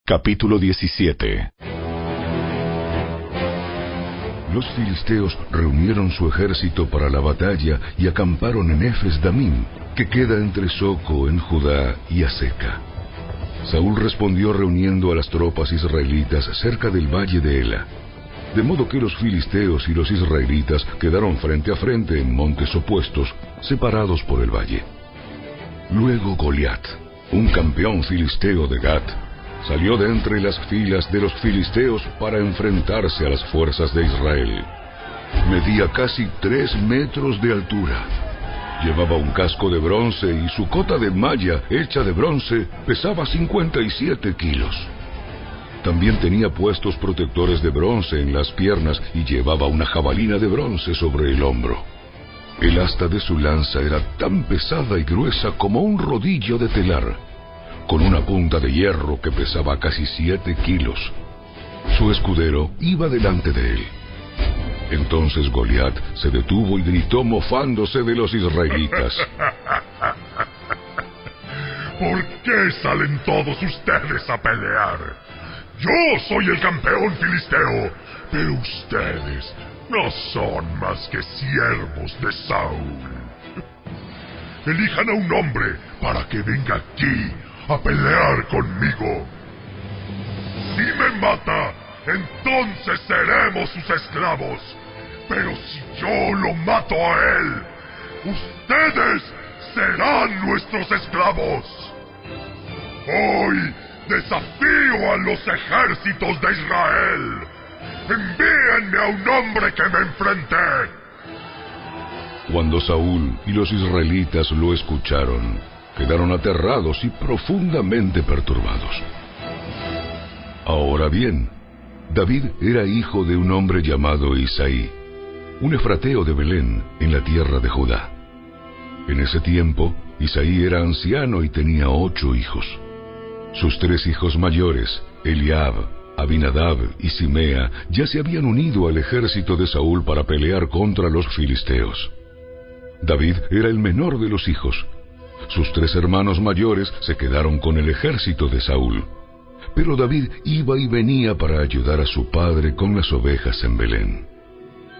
Capítulo 17. Los filisteos reunieron su ejército para la batalla y acamparon en Efes-Damim, que queda entre Soco en Judá y Aseca. Saúl respondió reuniendo a las tropas israelitas cerca del valle de Ela, de modo que los filisteos y los israelitas quedaron frente a frente en montes opuestos, separados por el valle. Luego Goliat, un campeón filisteo de Gat, salió de entre las filas de los filisteos para enfrentarse a las fuerzas de Israel. Medía casi 3 metros de altura. Llevaba un casco de bronce y su cota de malla hecha de bronce pesaba 57 kilos. También tenía puestos protectores de bronce en las piernas y llevaba una jabalina de bronce sobre el hombro. El asta de su lanza era tan pesada y gruesa como un rodillo de telar, con una punta de hierro que pesaba casi 7 kilos. Su escudero iba delante de él. Entonces Goliat se detuvo y gritó mofándose de los israelitas: ¿Por qué salen todos ustedes a pelear? Yo soy el campeón filisteo, pero ustedes no son más que siervos de Saúl. Elijan a un hombre para que venga aquí a pelear conmigo. Si me mata, entonces seremos sus esclavos. Pero si yo lo mato a él, ustedes serán nuestros esclavos. Hoy desafío a los ejércitos de Israel. Envíenme a un hombre que me enfrente. Cuando Saúl y los israelitas lo escucharon, quedaron aterrados y profundamente perturbados. Ahora bien, David era hijo de un hombre llamado Isaí, un efrateo de Belén, en la tierra de Judá. En ese tiempo, Isaí era anciano y tenía 8 hijos. Sus 3 hijos mayores, Eliab, Abinadab y Simea, ya se habían unido al ejército de Saúl para pelear contra los filisteos. David era el menor de los hijos. Sus 3 hermanos mayores se quedaron con el ejército de Saúl. Pero David iba y venía para ayudar a su padre con las ovejas en Belén.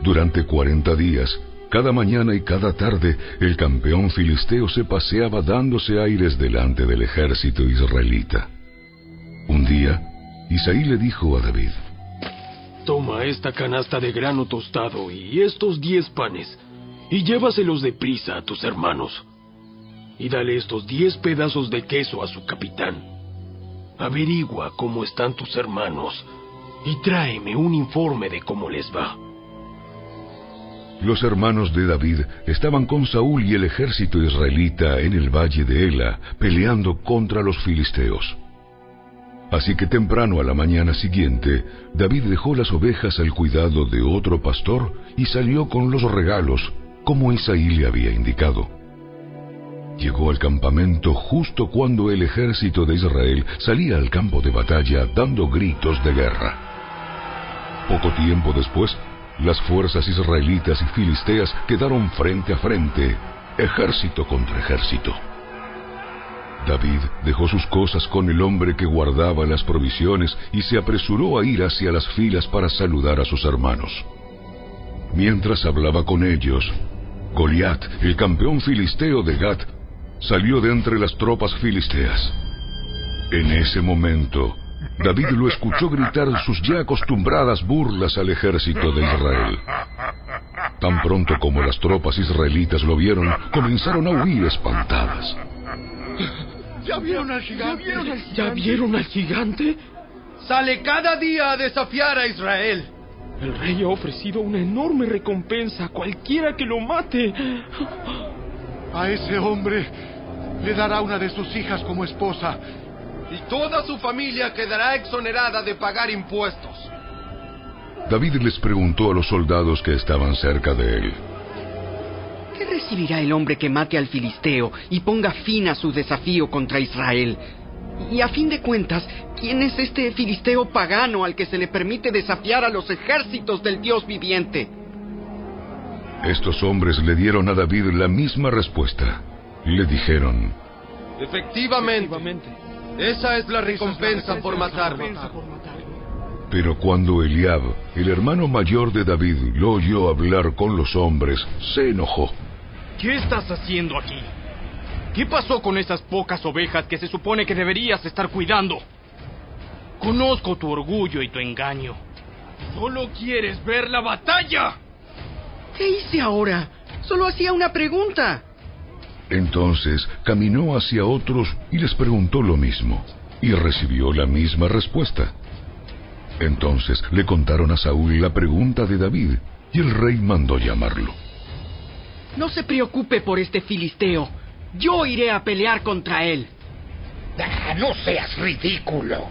Durante 40 días, cada mañana y cada tarde, el campeón filisteo se paseaba dándose aires delante del ejército israelita. Un día, Isaí le dijo a David: Toma esta canasta de grano tostado y estos 10 panes, y llévaselos deprisa a tus hermanos. Y dale estos 10 pedazos de queso a su capitán. Averigua cómo están tus hermanos y tráeme un informe de cómo les va. Los hermanos de David estaban con Saúl y el ejército israelita en el valle de Ela, peleando contra los filisteos. Así que temprano a la mañana siguiente, David dejó las ovejas al cuidado de otro pastor y salió con los regalos, como Isaí le había indicado. Llegó al campamento justo cuando el ejército de Israel salía al campo de batalla dando gritos de guerra. Poco tiempo después, las fuerzas israelitas y filisteas quedaron frente a frente, ejército contra ejército. David dejó sus cosas con el hombre que guardaba las provisiones y se apresuró a ir hacia las filas para saludar a sus hermanos. Mientras hablaba con ellos, Goliat, el campeón filisteo de Gat, salió de entre las tropas filisteas. En ese momento, David lo escuchó gritar sus ya acostumbradas burlas al ejército de Israel. Tan pronto como las tropas israelitas lo vieron, comenzaron a huir espantadas. ¿Ya vieron al gigante? ¿Ya vieron al gigante? Sale cada día a desafiar a Israel. El rey ha ofrecido una enorme recompensa a cualquiera que lo mate. A ese hombre le dará una de sus hijas como esposa, y toda su familia quedará exonerada de pagar impuestos. David les preguntó a los soldados que estaban cerca de él: ¿Qué recibirá el hombre que mate al filisteo y ponga fin a su desafío contra Israel? Y a fin de cuentas, ¿quién es este filisteo pagano al que se le permite desafiar a los ejércitos del Dios viviente? Estos hombres le dieron a David la misma respuesta. Le dijeron: Efectivamente, Esa es la recompensa por matarme. Pero cuando Eliab, el hermano mayor de David, lo oyó hablar con los hombres, se enojó. ¿Qué estás haciendo aquí? ¿Qué pasó con esas pocas ovejas que se supone que deberías estar cuidando? Conozco tu orgullo y tu engaño. ¡Solo quieres ver la batalla! ¿Qué hice ahora? Solo hacía una pregunta. Entonces caminó hacia otros y les preguntó lo mismo, y recibió la misma respuesta. Entonces le contaron a Saúl la pregunta de David, y el rey mandó llamarlo. No se preocupe por este filisteo. Yo iré a pelear contra él. No seas ridículo.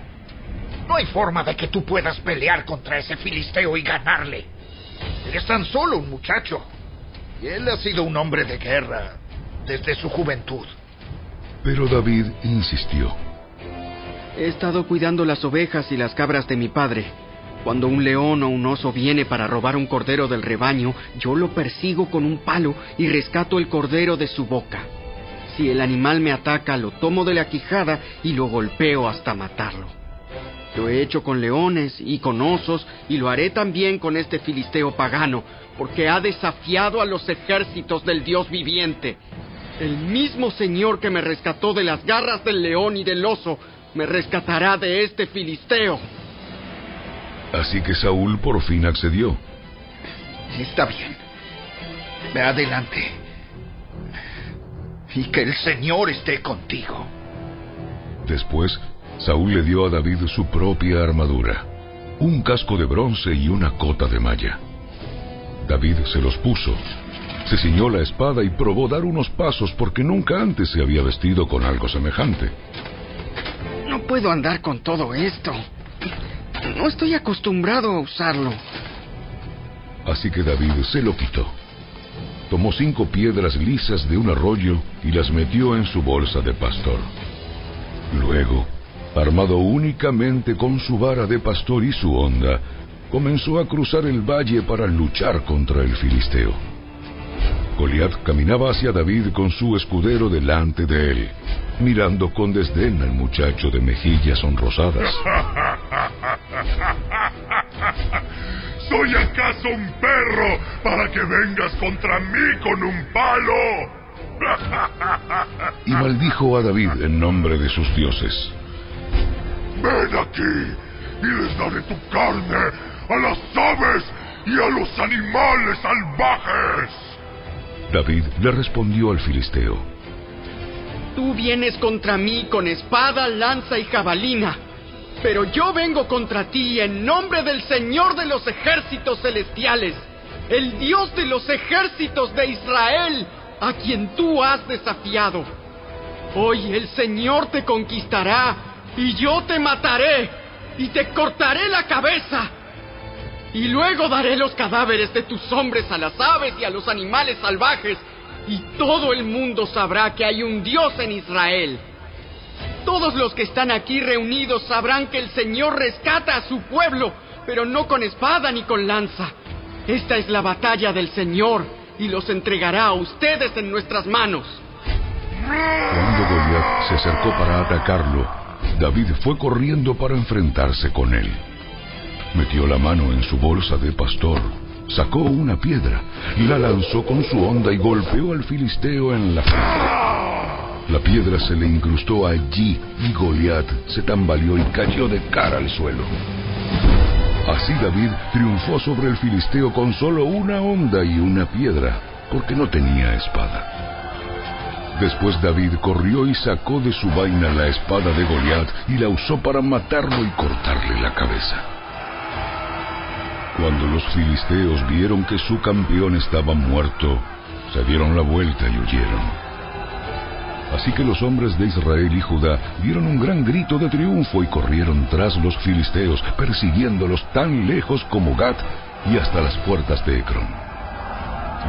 No hay forma de que tú puedas pelear contra ese filisteo y ganarle. Eres tan solo un muchacho. Y él ha sido un hombre de guerra desde su juventud. Pero David insistió. He estado cuidando las ovejas y las cabras de mi padre. Cuando un león o un oso viene para robar un cordero del rebaño, yo lo persigo con un palo y rescato el cordero de su boca. Si el animal me ataca, lo tomo de la quijada y lo golpeo hasta matarlo. Lo he hecho con leones y con osos, y lo haré también con este filisteo pagano, porque ha desafiado a los ejércitos del Dios viviente. El mismo Señor que me rescató de las garras del león y del oso, me rescatará de este filisteo. Así que Saúl por fin accedió. Está bien. Ve adelante. Y que el Señor esté contigo. Después, Saúl le dio a David su propia armadura, un casco de bronce y una cota de malla. David se los puso, se ciñó la espada y probó dar unos pasos porque nunca antes se había vestido con algo semejante. No puedo andar con todo esto. No estoy acostumbrado a usarlo. Así que David se lo quitó. Tomó 5 piedras lisas de un arroyo y las metió en su bolsa de pastor. Luego, armado únicamente con su vara de pastor y su honda, comenzó a cruzar el valle para luchar contra el filisteo. Goliat caminaba hacia David con su escudero delante de él, mirando con desdén al muchacho de mejillas sonrosadas. ¿Soy acaso un perro para que vengas contra mí con un palo? Y maldijo a David en nombre de sus dioses. Ven aquí y les daré tu carne a las aves y a los animales salvajes. David le respondió al filisteo. Tú vienes contra mí con espada, lanza y jabalina, pero yo vengo contra ti en nombre del Señor de los ejércitos celestiales, el Dios de los ejércitos de Israel, a quien tú has desafiado. Hoy el Señor te conquistará y yo te mataré y te cortaré la cabeza. Y luego daré los cadáveres de tus hombres a las aves y a los animales salvajes, y todo el mundo sabrá que hay un Dios en Israel. Todos los que están aquí reunidos sabrán que el Señor rescata a su pueblo, pero no con espada ni con lanza. Esta es la batalla del Señor, y los entregará a ustedes en nuestras manos. Cuando Goliat se acercó para atacarlo, David fue corriendo para enfrentarse con él. Metió la mano en su bolsa de pastor, sacó una piedra, la lanzó con su honda y golpeó al filisteo en la frente. La piedra se le incrustó allí y Goliat se tambaleó y cayó de cara al suelo. Así David triunfó sobre el filisteo con solo una honda y una piedra, porque no tenía espada. Después David corrió y sacó de su vaina la espada de Goliat y la usó para matarlo y cortarle la cabeza. Cuando los filisteos vieron que su campeón estaba muerto, se dieron la vuelta y huyeron. Así que los hombres de Israel y Judá dieron un gran grito de triunfo y corrieron tras los filisteos, persiguiéndolos tan lejos como Gat y hasta las puertas de Ecrón.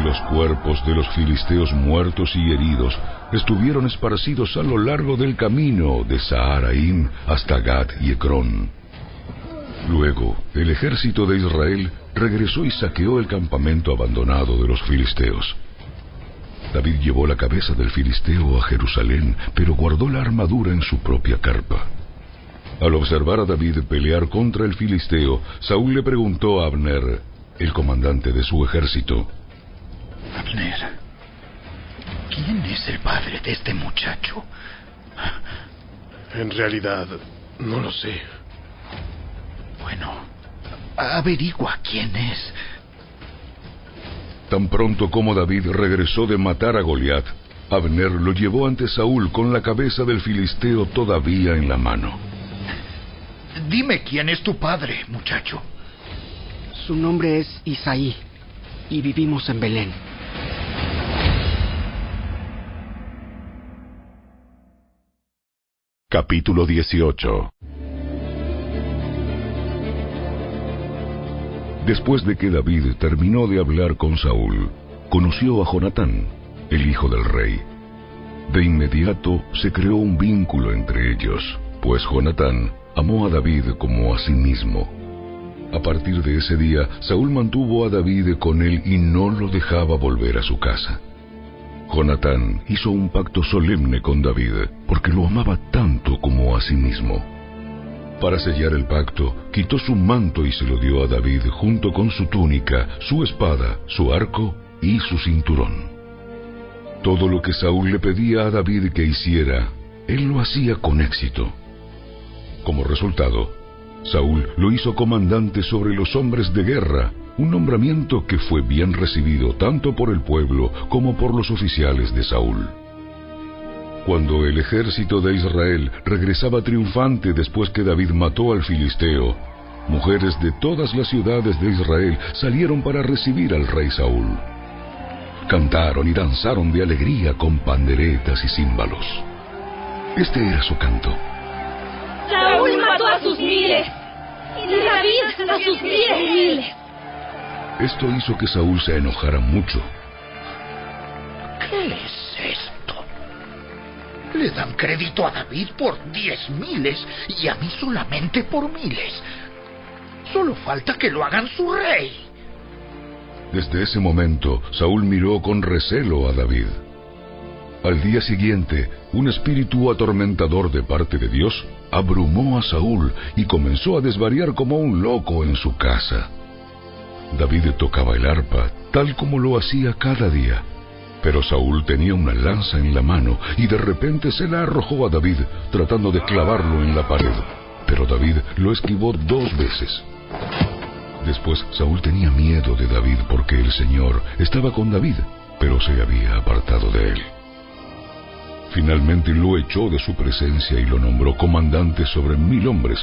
Los cuerpos de los filisteos muertos y heridos estuvieron esparcidos a lo largo del camino de Saharaim hasta Gat y Ecrón. Luego, el ejército de Israel regresó y saqueó el campamento abandonado de los filisteos. David llevó la cabeza del filisteo a Jerusalén, pero guardó la armadura en su propia carpa. Al observar a David pelear contra el filisteo, Saúl le preguntó a Abner, el comandante de su ejército: Abner, ¿quién es el padre de este muchacho? En realidad, no lo sé. Bueno, averigua quién es. Tan pronto como David regresó de matar a Goliat, Abner lo llevó ante Saúl con la cabeza del filisteo todavía en la mano. Dime quién es tu padre, muchacho. Su nombre es Isaí, y vivimos en Belén. Capítulo 18. Después de que David terminó de hablar con Saúl, conoció a Jonatán, el hijo del rey. De inmediato se creó un vínculo entre ellos, pues Jonatán amó a David como a sí mismo. A partir de ese día, Saúl mantuvo a David con él y no lo dejaba volver a su casa. Jonatán hizo un pacto solemne con David, porque lo amaba tanto como a sí mismo. Para sellar el pacto, quitó su manto y se lo dio a David junto con su túnica, su espada, su arco y su cinturón. Todo lo que Saúl le pedía a David que hiciera, él lo hacía con éxito. Como resultado, Saúl lo hizo comandante sobre los hombres de guerra, un nombramiento que fue bien recibido tanto por el pueblo como por los oficiales de Saúl. Cuando el ejército de Israel regresaba triunfante después que David mató al filisteo, mujeres de todas las ciudades de Israel salieron para recibir al rey Saúl. Cantaron y danzaron de alegría con panderetas y címbalos. Este era su canto. Saúl mató a sus miles, y David a sus 10,000. Esto hizo que Saúl se enojara mucho. ¿Qué es esto? Le dan crédito a David por 10,000 y a mí solamente por 1,000. Solo falta que lo hagan su rey. Desde ese momento, Saúl miró con recelo a David. Al día siguiente, un espíritu atormentador de parte de Dios abrumó a Saúl y comenzó a desvariar como un loco en su casa. David tocaba el arpa, tal como lo hacía cada día. Pero Saúl tenía una lanza en la mano y de repente se la arrojó a David, tratando de clavarlo en la pared. Pero David lo esquivó 2 veces. Después, Saúl tenía miedo de David porque el Señor estaba con David, pero se había apartado de él. Finalmente lo echó de su presencia y lo nombró comandante sobre 1,000 hombres,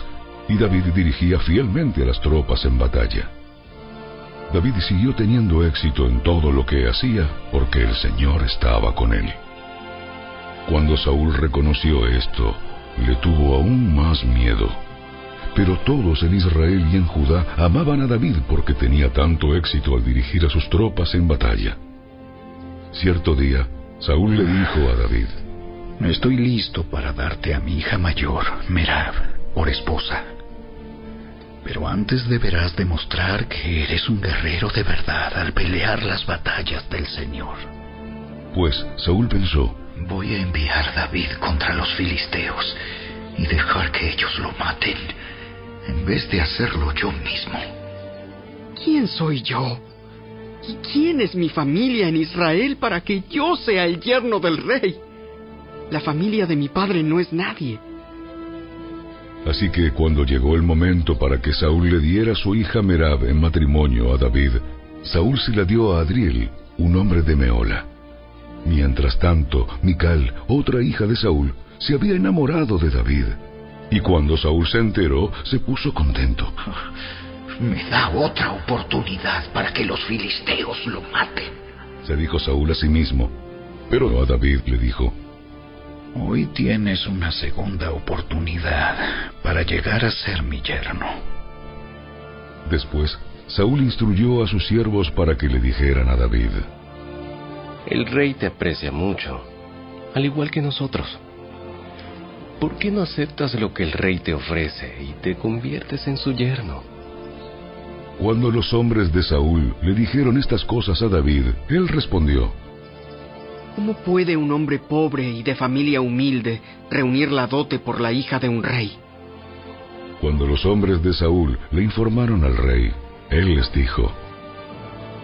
y David dirigía fielmente a las tropas en batalla. David siguió teniendo éxito en todo lo que hacía porque el Señor estaba con él. Cuando Saúl reconoció esto, le tuvo aún más miedo. Pero todos en Israel y en Judá amaban a David porque tenía tanto éxito al dirigir a sus tropas en batalla. Cierto día, Saúl le dijo a David: Estoy listo para darte a mi hija mayor, Merab, por esposa. Pero antes deberás demostrar que eres un guerrero de verdad al pelear las batallas del Señor. Pues Saúl pensó: voy a enviar a David contra los filisteos y dejar que ellos lo maten, en vez de hacerlo yo mismo. ¿Quién soy yo? ¿Y quién es mi familia en Israel para que yo sea el yerno del rey? La familia de mi padre no es nadie. Así que cuando llegó el momento para que Saúl le diera a su hija Merab en matrimonio a David, Saúl se la dio a Adriel, un hombre de Mehola. Mientras tanto, Mical, otra hija de Saúl, se había enamorado de David. Y cuando Saúl se enteró, se puso contento. Me da otra oportunidad para que los filisteos lo maten, se dijo Saúl a sí mismo. Pero a David le dijo: hoy tienes una segunda oportunidad para llegar a ser mi yerno. Después, Saúl instruyó a sus siervos para que le dijeran a David: el rey te aprecia mucho, al igual que nosotros. ¿Por qué no aceptas lo que el rey te ofrece y te conviertes en su yerno? Cuando los hombres de Saúl le dijeron estas cosas a David, él respondió: ¿Cómo puede un hombre pobre y de familia humilde reunir la dote por la hija de un rey? Cuando los hombres de Saúl le informaron al rey, él les dijo: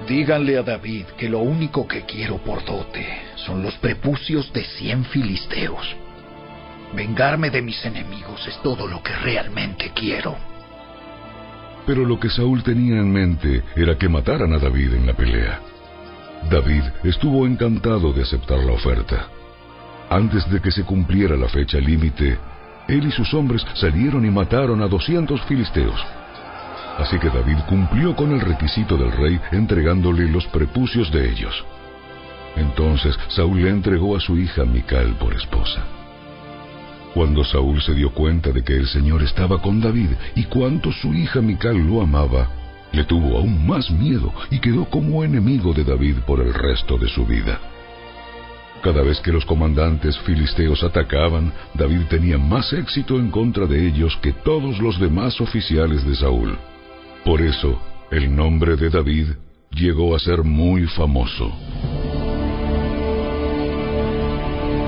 díganle a David que lo único que quiero por dote son los prepucios de 100 filisteos. Vengarme de mis enemigos es todo lo que realmente quiero. Pero lo que Saúl tenía en mente era que mataran a David en la pelea. David estuvo encantado de aceptar la oferta. Antes de que se cumpliera la fecha límite, él y sus hombres salieron y mataron a 200 filisteos. Así que David cumplió con el requisito del rey entregándole los prepucios de ellos. Entonces Saúl le entregó a su hija Mical por esposa. Cuando Saúl se dio cuenta de que el Señor estaba con David y cuánto su hija Mical lo amaba, le tuvo aún más miedo y quedó como enemigo de David por el resto de su vida. Cada vez que los comandantes filisteos atacaban, David tenía más éxito en contra de ellos que todos los demás oficiales de Saúl. Por eso, el nombre de David llegó a ser muy famoso.